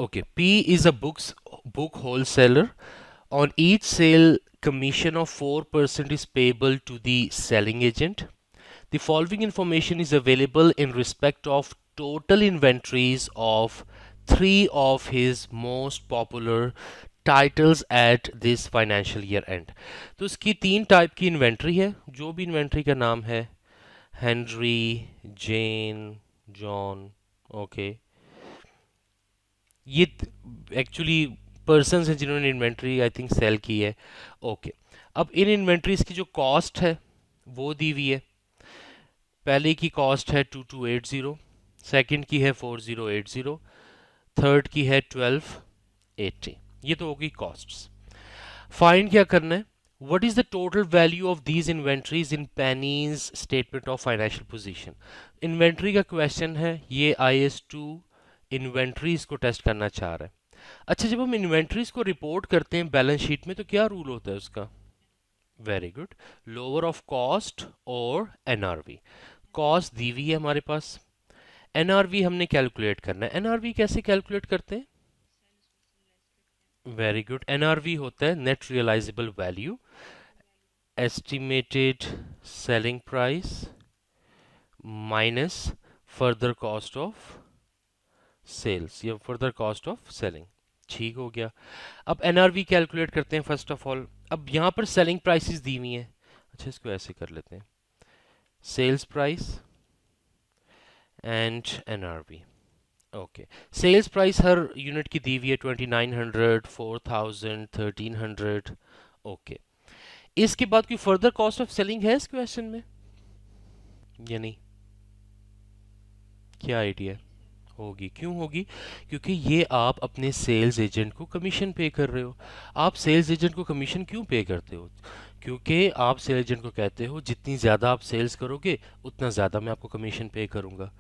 Okay, P is a book wholesaler. On each sale, commission of 4% is payable to the selling agent. The following information is available in respect of total inventories of three of his most popular titles at this financial year end. तो इसकी तीन type की inventory है. जो भी inventory का नाम है, हेनरी, जेन, जॉन, ओके, ये एक्चुअली पर्सन्स हैं जिन्होंने इन्वेंट्री आई थिंक सेल की है. ओके, अब इन इन्वेंट्रीज की जो कॉस्ट है वो दी हुई है. पहले की कॉस्ट है 2280, सेकंड की है 4080, थर्ड की है 1280. ये तो होगी कॉस्ट्स. फाइंड क्या करना है? What is the total value of these inventories in pennies statement of financial position. Inventory का क्वेश्चन है, ये IS2 इन्वेंट्रीज को टेस्ट करना चाह रहा है. अच्छा, जब हम इन्वेंट्रीज को रिपोर्ट करते हैं बैलेंस शीट में तो क्या रूल होता है उसका? Very good, lower of cost और NRV. कॉस्ट दी हुई है हमारे पास, NRV हमने कैलकुलेट करना है. NRV कैसे कैलकुलेट करते हैं? वेरी गुड, NRV होता है net realisable value, estimated selling price minus further cost of sales या फर्दर कॉस्ट ऑफ सेलिंग. ठीक हो गया. अब NRV कैलकुलेट करते हैं फर्स्ट ऑफ ऑल. अब यहाँ पर सेलिंग प्राइसेस दी हुई हैं. अच्छा, इसको ऐसे कर लेते हैं, sales price and NRV. Okay, sales price हर यूनिट की दी हुई है 2900, 4000, 1300. ओके, इसके बाद कोई फर्दर कॉस्ट ऑफ सेलिंग है इस क्वेश्चन में या नहीं? क्या आइडिया? होगी. क्यों होगी? क्योंकि ये आप अपने सेल्स एजेंट को कमीशन पे कर रहे हो. आप सेल्स एजेंट को कमीशन क्यों पे करते हो? क्योंकि आप सेल्स एजेंट को कहते हो जितनी ज़्यादा आप सेल्स करोगे उतना ज़्यादा मैं आपको कमीशन पे करूँगा.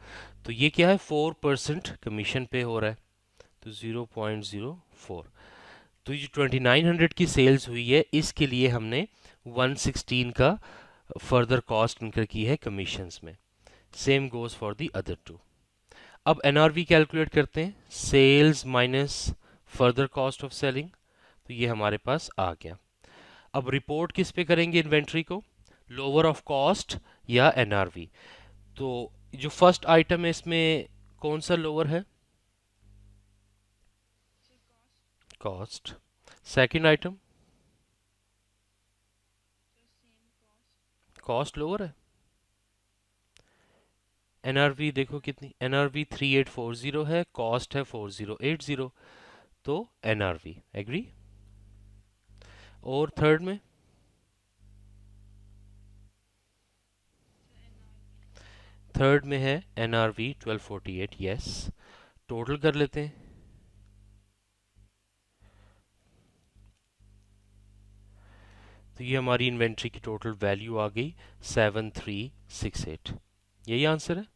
तो ये क्या है, 4% कमीशन पे हो रहा है, तो 0.04. तो ये जो 2900 की सेल्स हुई है इसके लिए हमने 116 का फर्दर कॉस्ट इनकर की है कमीशंस में. Same goes for the other two. अब NRV कैलकुलेट करते हैं, sales minus further cost of selling. तो ये हमारे पास आ गया. अब रिपोर्ट किस पे करेंगे इन्वेंट्री को, लोअर ऑफ कॉस्ट या NRV? तो जो फर्स्ट आइटम है इसमें कौन सा लोअर है? Cost. Second item cost lower है. NRV देखो कितनी, NRV 3840 है, कॉस्ट है 4080, तो NRV एग्री. और थर्ड में है NRV 1248. यस, टोटल कर लेते हैं. तो ये हमारी इन्वेंट्री की टोटल वैल्यू आ गई 7368. यही आंसर है.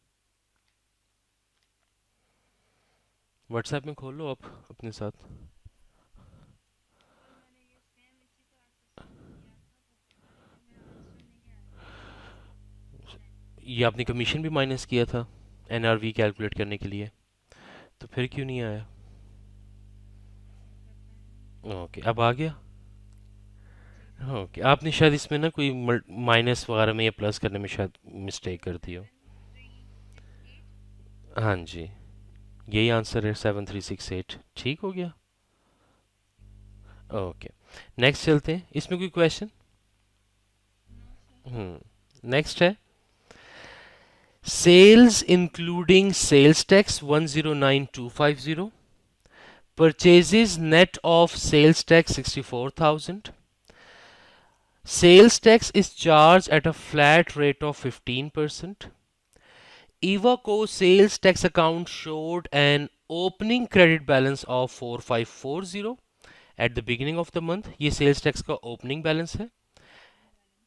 व्हाट्सएप में खोल लो आप अपने साथ. ये आपने कमीशन भी माइनस किया था NRV कैलकुलेट करने के लिए, तो फिर क्यों नहीं आया? ओके, अब आ गया. ओके, आपने शायद इसमें ना कोई माइनस वगैरह में या प्लस करने में शायद मिस्टेक कर दी हो. हाँ जी, यही आंसर है 7368. ठीक हो गया. ओके, नेक्स्ट चलते हैं. इसमें कोई क्वेश्चन? नेक्स्ट है sales including sales tax 109250, purchases net of sales tax 64000. Sales tax is charged at a flat rate of 15%. Evaco sales tax account showed an opening credit balance of 4540 at the beginning of the month. ये sales tax का opening balance है.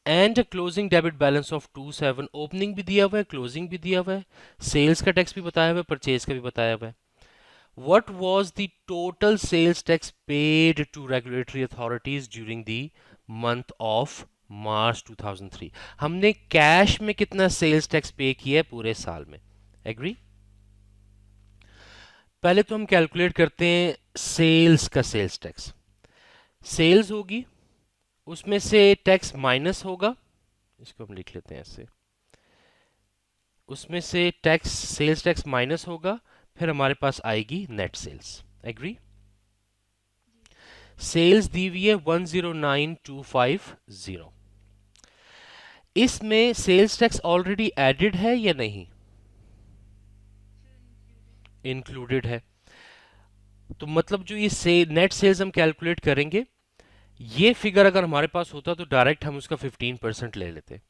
And a closing debit balance of 27. Opening भी दिया हुआ है, closing भी दिया हुआ है, sales का tax भी बताया हुआ है, purchase का भी बताया हुआ है. What was the total sales tax paid to regulatory authorities during the month of मार्च 2003? हमने कैश में कितना सेल्स टैक्स पे किया है पूरे साल में? एग्री. पहले तो हम कैलकुलेट करते हैं सेल्स का सेल्स टैक्स। सेल्स होगी, उसमें से टैक्स माइनस होगा, इसको हम लिख लेते हैं ऐसे, उसमें से टैक्स सेल्स टैक्स माइनस होगा, फिर हमारे पास आएगी नेट सेल्स। एग्री? सेल्स दी हुई है 109250, इसमें सेल्स टैक्स ऑलरेडी एडेड है या नहीं? इंक्लूडेड है। तो मतलब जो ये नेट सेल्स हम कैलकुलेट करेंगे, ये फिगर अगर हमारे पास होता तो डायरेक्ट हम उसका 15% ले लेते।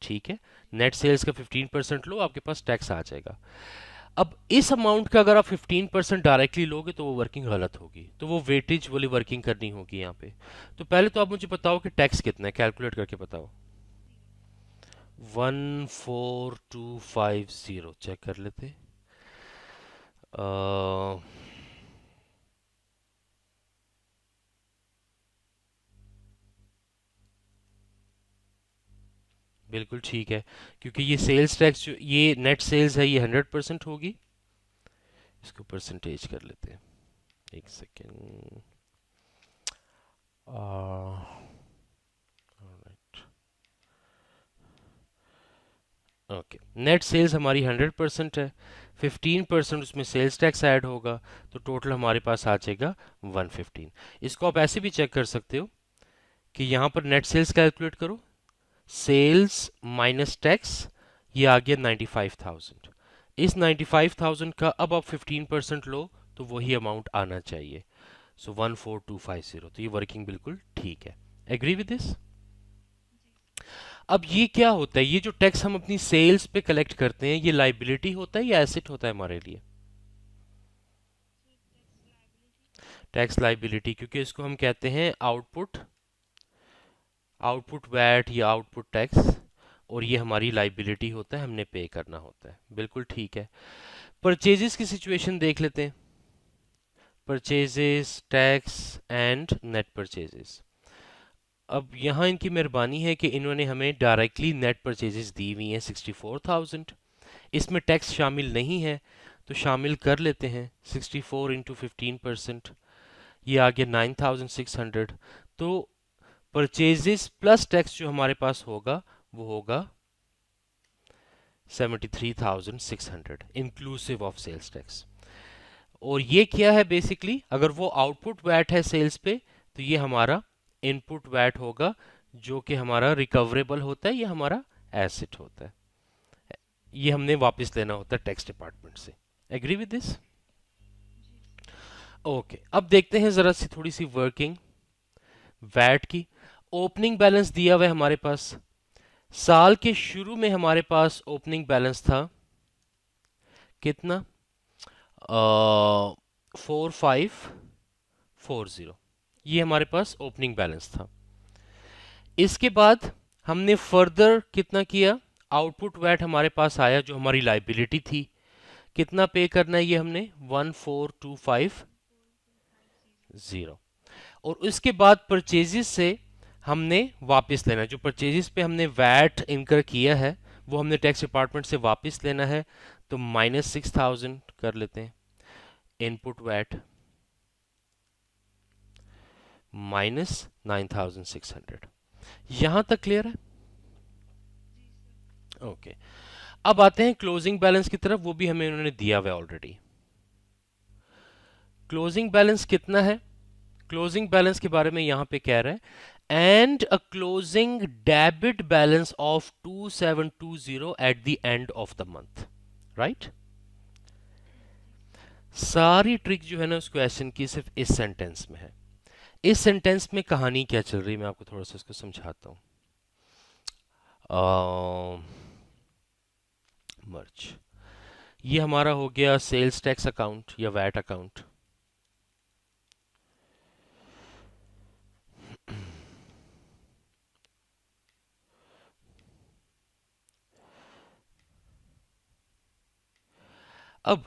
ठीक है, नेट सेल्स का 15% लो, आपके पास टैक्स आ जाएगा। अब इस अमाउंट का अगर आप 15% डायरेक्टली लोगे तो वो वर्किंग गलत होगी, तो वो वेटेज वाली वर्किंग करनी होगी यहाँ पे। तो पहले तो आप मुझे बताओ कि टैक्स कितना है, कैलकुलेट करके बताओ। 14250 चेक कर लेते। अ, बिल्कुल ठीक है, क्योंकि ये सेल्स टैक्स जो ये नेट सेल्स है ये 100% होगी। इसको परसेंटेज कर लेते हैं, एक सेकेंड। ओके, नेट सेल्स हमारी 100% है, 15% उसमें सेल्स टैक्स ऐड होगा, तो टोटल हमारे पास आ जाएगा 115। इसको आप ऐसे भी चेक कर सकते हो कि यहाँ पर नेट सेल्स कैलकुलेट करो, सेल्स माइनस टैक्स, ये आ गया 95,000। इस 95,000 का अब आप 15% लो तो वही अमाउंट आना चाहिए, सो 14250। तो ये वर्किंग बिल्कुल ठीक है। Agree with this? अब ये क्या होता है, ये जो टैक्स हम अपनी सेल्स पे कलेक्ट करते हैं, ये लाइबिलिटी होता है या एसेट होता है हमारे लिए? टैक्स लाइबिलिटी, क्योंकि इसको हम कहते हैं आउटपुट, आउटपुट वैट या आउटपुट टैक्स, और ये हमारी लाइबिलिटी होता है, हमने पे करना होता है। बिल्कुल ठीक है। परचेजेस की सिचुएशन देख लेते हैं, purchases tax and net purchases. अब यहाँ इनकी मेहरबानी है कि इन्होंने हमें डायरेक्टली नेट परचेजेस दी हुई हैं 64,000, इसमें टैक्स शामिल नहीं है, तो शामिल कर लेते हैं 64 इंटू 15%, ये आ गया 9,600। तो परचेजेस प्लस टैक्स जो हमारे पास होगा वो होगा 73,600 इंक्लूसिव ऑफ सेल्स टैक्स। और ये क्या है बेसिकली, अगर वो आउटपुट वैट है सेल्स पे, तो ये हमारा इनपुट वैट होगा, जो कि हमारा रिकवरेबल होता है, ये हमारा एसेट होता है, ये हमने वापस लेना होता है टैक्स डिपार्टमेंट से। Agree with this? ओके, अब देखते हैं जरा सी थोड़ी सी वर्किंग वैट की। ओपनिंग बैलेंस दिया हुआ है हमारे पास, साल के शुरू में हमारे पास ओपनिंग बैलेंस था कितना, 4540, ये हमारे पास ओपनिंग बैलेंस था। इसके बाद हमने फर्दर कितना किया, आउटपुट वैट हमारे पास आया जो हमारी लाइबिलिटी थी, कितना पे करना है, ये हमने 14250, और उसके बाद परचेजेस से हमने वापस लेना है, जो परचेजेस पे हमने वैट इनकर किया है वो हमने टैक्स डिपार्टमेंट से वापस लेना है, तो -6000 कर लेते हैं इनपुट वैट, -9600। यहां तक क्लियर है? ओके, अब आते हैं क्लोजिंग बैलेंस की तरफ, वो भी हमें उन्होंने दिया हुआ है ऑलरेडी। क्लोजिंग बैलेंस कितना है, क्लोजिंग बैलेंस के बारे में यहां पे कह रहा है, and a closing debit balance of 2720 at the end of the month, right? सारी ट्रिक जो है ना उस क्वेश्चन की सिर्फ इस सेंटेंस में है। इस सेंटेंस में कहानी क्या चल रही है मैं आपको थोड़ा सा इसको समझाता हूँ। मर्ज, ये हमारा हो गया सेल्स टैक्स अकाउंट या वैट अकाउंट। अब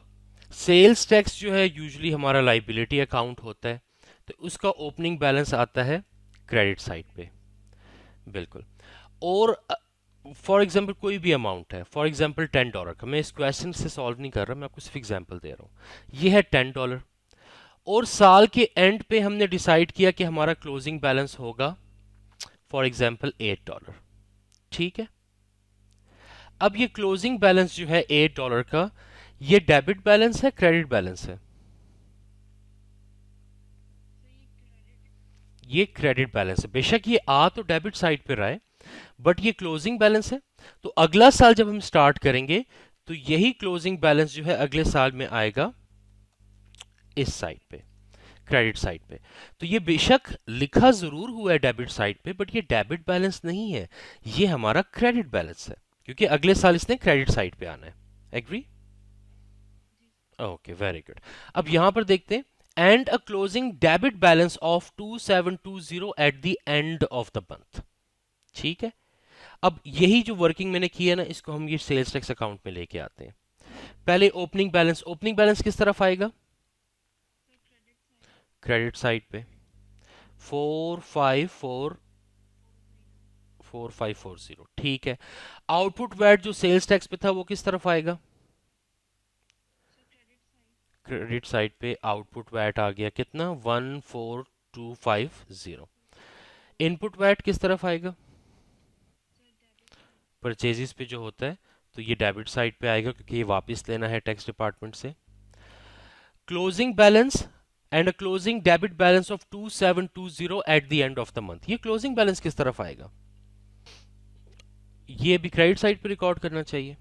सेल्स टैक्स जो है यूजुअली हमारा लाइबिलिटी अकाउंट होता है, तो उसका ओपनिंग बैलेंस आता है क्रेडिट साइड पे। बिल्कुल। और फॉर एग्जाम्पल कोई भी अमाउंट है, फॉर एग्जाम्पल $10 का, मैं इस क्वेश्चन से सॉल्व नहीं कर रहा, मैं आपको सिर्फ एग्जाम्पल दे रहा हूँ। ये है $10 और साल के एंड पे हमने डिसाइड किया कि हमारा क्लोजिंग बैलेंस होगा फॉर एग्जाम्पल $8। ठीक है, अब ये क्लोजिंग बैलेंस जो है $8 का, ये डेबिट बैलेंस है क्रेडिट बैलेंस है? ये क्रेडिट बैलेंस है। बेशक ये आ तो डेबिट साइड पे रहा है, बट ये क्लोजिंग बैलेंस है। तो अगला साल जब हम स्टार्ट करेंगे तो यही क्लोजिंग बैलेंस जो है अगले साल में आएगा इस साइड पे, क्रेडिट साइड पे। तो ये बेशक लिखा जरूर हुआ है डेबिट साइड पे, बट ये डेबिट बैलेंस नहीं है, ये हमारा क्रेडिट बैलेंस है, क्योंकि अगले साल इसने क्रेडिट साइड पे आना है। एग्री? Okay, very good. अब यहां पर देखते हैं, and a closing debit balance of 2720 at the end of the month. ठीक है, अब यही जो वर्किंग मैंने की है ना, इसको हम ये सेल्स टैक्स अकाउंट में लेके आते हैं। पहले ओपनिंग बैलेंस, ओपनिंग बैलेंस किस तरफ आएगा? क्रेडिट साइड पे। 4540। ठीक है, आउटपुट वैट जो सेल्स टैक्स पे था वो किस तरफ आएगा? क्रेडिट साइड पे आउटपुट वैट आ गया कितना? 14250। इनपुट वैट किस तरफ आएगा? परचेजेस पे जो होता है, तो ये डेबिट साइड पे आएगा क्योंकि ये वापस लेना है टैक्स डिपार्टमेंट से। Closing balance and a closing debit balance of 2720 at the end of the month, ये क्लोजिंग बैलेंस किस तरफ आएगा? ये भी क्रेडिट साइड पे रिकॉर्ड करना चाहिए।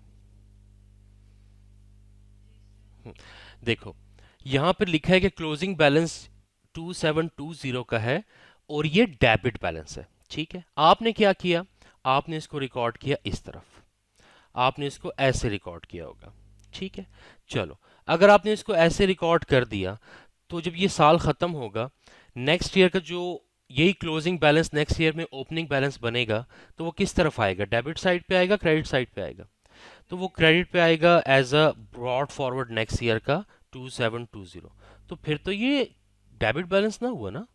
देखो, यहां पर लिखा है कि क्लोजिंग बैलेंस 2720 का है और ये डेबिट बैलेंस है। ठीक है, आपने क्या किया? आपने इसको रिकॉर्ड किया इस तरफ, आपने इसको ऐसे रिकॉर्ड किया होगा। ठीक है, चलो, अगर आपने इसको ऐसे रिकॉर्ड कर दिया तो जब ये साल खत्म होगा, नेक्स्ट ईयर का जो यही क्लोजिंग बैलेंस नेक्स्ट ईयर में ओपनिंग बैलेंस बनेगा, तो वो किस तरफ आएगा? डेबिट साइड पे आएगा, क्रेडिट साइड पे आएगा? तो वो क्रेडिट पे आएगा as a brought forward next year का 2720। तो फिर तो ये डेबिट बैलेंस ना हुआ ना।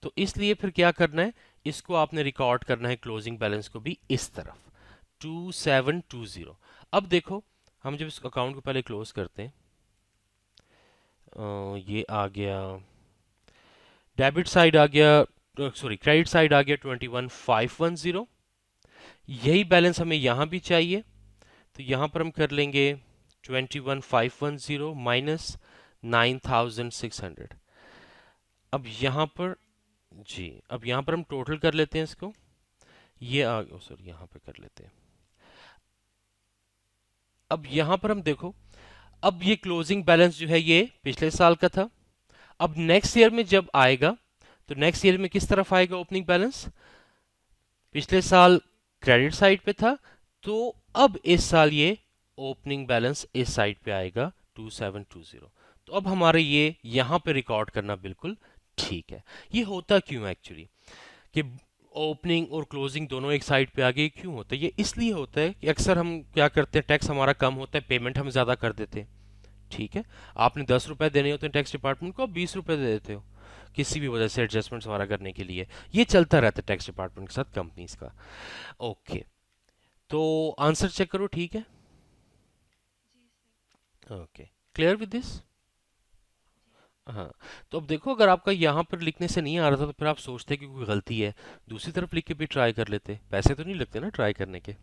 तो इसलिए फिर क्या करना है, इसको आपने रिकॉर्ड करना है क्लोजिंग बैलेंस को भी इस तरफ 2720। अब देखो, हम जब इस अकाउंट को पहले क्लोज करते हैं, ये आ गया डेबिट साइड आ गया, सॉरी क्रेडिट साइड आ गया 21510। यही बैलेंस हमें यहाँ भी चाहिए, तो यहाँ पर हम कर लेंगे 21510 माइनस 9600। अब यहाँ पर, जी, अब यहाँ पर हम टोटल कर लेते हैं इसको, ये आ गया, सॉरी यहाँ पे कर लेते हैं। अब यहाँ पर हम देखो, अब ये क्लोजिंग बैलेंस जो है ये पिछले साल का था। अब नेक्स्ट ईयर में जब आएगा, तो नेक्स्ट ईयर में किस तरफ आएगा ओपनिंग बैलेंस? पिछले साल क्रेडिट साइड पे था, तो अब इस साल ये ओपनिंग बैलेंस इस साइड पे आएगा 2720। तो अब हमारे ये यहाँ पे रिकॉर्ड करना बिल्कुल ठीक है। ये होता क्यों एक्चुअली कि ओपनिंग और क्लोजिंग दोनों एक साइड पे आ गए, क्यों होता है? ये इसलिए होता है कि अक्सर हम क्या करते हैं, टैक्स हमारा कम होता है, पेमेंट हम ज़्यादा कर देते हैं। ठीक है, आपने 10 रुपए देने होते हैं टैक्स डिपार्टमेंट को, आप 20 रुपए दे देते हो किसी भी वजह से एडजस्टमेंट्स हमारा करने के लिए। ये चलता रहता है टैक्स डिपार्टमेंट के साथ कंपनीज का। ओके, तो आंसर चेक करो, ठीक है? Okay, clear with this? हाँ, तो अब देखो, अगर आपका यहाँ पर लिखने से नहीं आ रहा था तो फिर आप सोचते कि कोई गलती है, दूसरी तरफ लिख के भी ट्राई कर लेते, पैसे तो नहीं लगते ना ट्राई करने के।